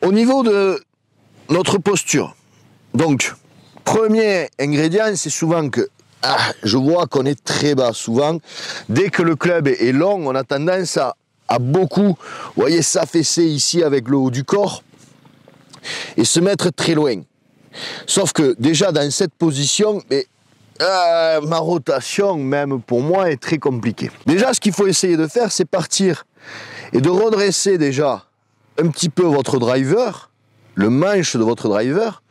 Au niveau de notre posture, donc, premier ingrédient, c'est souvent que, je vois qu'on est très bas souvent. Dès que le club est long, on a tendance à beaucoup, vous voyez, s'affaisser ici avec le haut du corps et se mettre très loin. Sauf que déjà dans cette position, ma rotation, même pour moi, est très compliquée. Déjà, ce qu'il faut essayer de faire, c'est partir et de redresser déjà un petit peu votre driver, le manche de votre driver,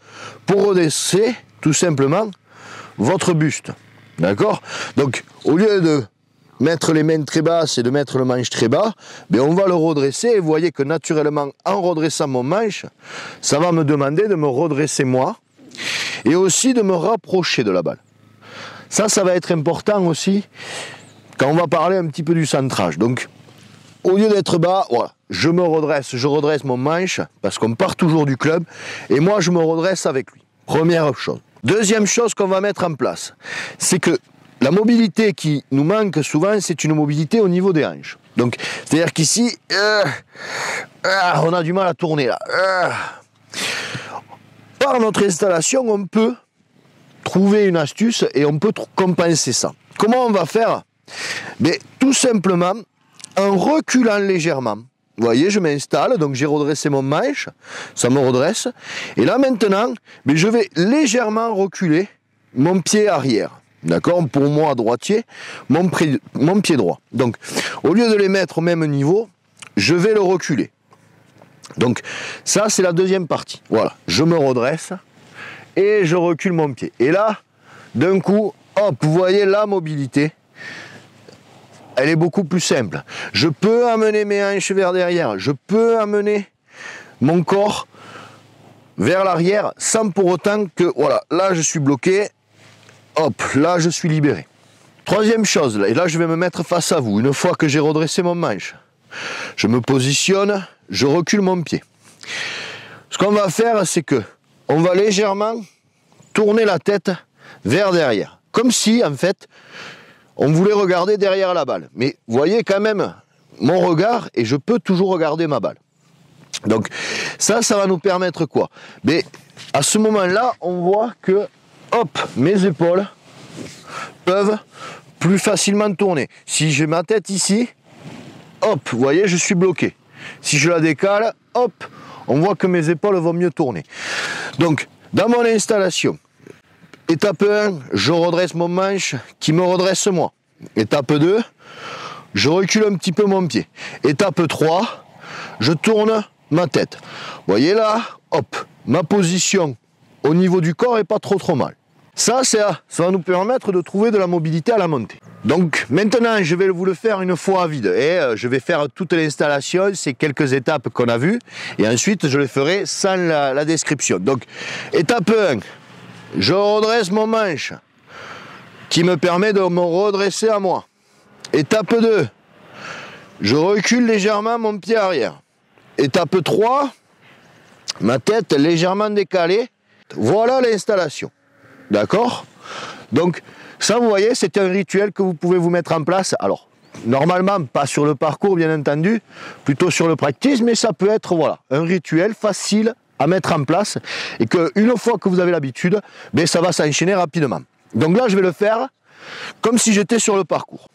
pour redresser tout simplement votre buste. D'accord? Donc, au lieu de mettre les mains très basses et de mettre le manche très bas, on va le redresser et vous voyez que naturellement, en redressant mon manche, ça va me demander de me redresser moi et aussi de me rapprocher de la balle. Ça va être important aussi quand on va parler un petit peu du centrage. Donc, au lieu d'être bas, voilà, je redresse mon manche parce qu'on part toujours du club et moi je me redresse avec lui. Première chose. Deuxième chose qu'on va mettre en place, c'est que la mobilité qui nous manque souvent, c'est une mobilité au niveau des hanches. Donc, c'est-à-dire qu'ici, on a du mal à tourner là. Par notre installation, on peut trouver une astuce et on peut compenser ça. Comment on va faire? Tout simplement en reculant légèrement. Vous voyez, je m'installe, donc j'ai redressé mon manche, ça me redresse. Et là maintenant, je vais légèrement reculer mon pied arrière. D'accord? Pour moi, droitier, mon pied droit. Donc, au lieu de les mettre au même niveau, je vais le reculer. Donc, ça, c'est la deuxième partie. Voilà, je me redresse et je recule mon pied. Et là, d'un coup, hop, vous voyez la mobilité, elle est beaucoup plus simple. Je peux amener mes hanches vers derrière, je peux amener mon corps vers l'arrière sans pour autant que, voilà, là, je suis bloqué. Hop, là je suis libéré. Troisième chose, et là je vais me mettre face à vous, une fois que j'ai redressé mon manche. Je me positionne, je recule mon pied. Ce qu'on va faire, c'est que on va légèrement tourner la tête vers derrière. Comme si, en fait, on voulait regarder derrière la balle. Mais vous voyez quand même mon regard et je peux toujours regarder ma balle. Donc ça va nous permettre quoi? À ce moment-là, on voit que hop, mes épaules peuvent plus facilement tourner. Si j'ai ma tête ici, hop, vous voyez, je suis bloqué. Si je la décale, hop, on voit que mes épaules vont mieux tourner. Donc, dans mon installation, étape 1, je redresse mon manche qui me redresse moi. Étape 2, je recule un petit peu mon pied. Étape 3, je tourne ma tête. Vous voyez là, hop, ma position au niveau du corps est pas trop mal. Ça va nous permettre de trouver de la mobilité à la montée. Donc maintenant, je vais vous le faire une fois à vide. Et je vais faire toute l'installation, ces quelques étapes qu'on a vues. Et ensuite, je le ferai sans la description. Donc, étape 1, je redresse mon manche, qui me permet de me redresser à moi. Étape 2, je recule légèrement mon pied arrière. Étape 3, ma tête légèrement décalée. Voilà l'installation. D'accord? Donc, ça, vous voyez, c'est un rituel que vous pouvez vous mettre en place. Alors, normalement, pas sur le parcours, bien entendu, plutôt sur le practice, mais ça peut être, voilà, un rituel facile à mettre en place et qu'une fois que vous avez l'habitude, ça va s'enchaîner rapidement. Donc là, je vais le faire comme si j'étais sur le parcours.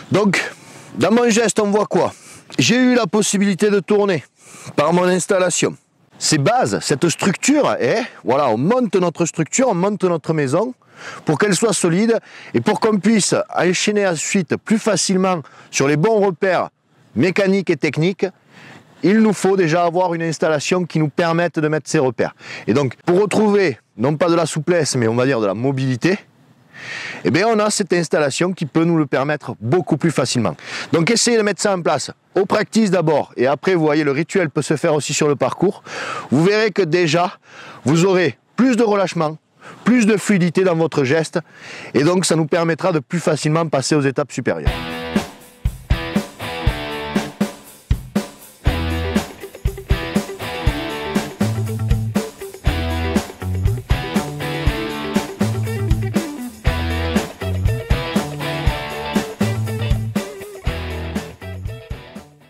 Donc, dans mon geste, on voit quoi? J'ai eu la possibilité de tourner par mon installation. Ces bases, cette structure, voilà, on monte notre structure, on monte notre maison pour qu'elle soit solide et pour qu'on puisse enchaîner ensuite plus facilement sur les bons repères mécaniques et techniques. Il nous faut déjà avoir une installation qui nous permette de mettre ces repères. Et donc, pour retrouver, non pas de la souplesse, mais on va dire de la mobilité, on a cette installation qui peut nous le permettre beaucoup plus facilement. Donc essayez de mettre ça en place au practice d'abord et après vous voyez le rituel peut se faire aussi sur le parcours. Vous verrez que déjà vous aurez plus de relâchement, plus de fluidité dans votre geste et donc ça nous permettra de plus facilement passer aux étapes supérieures.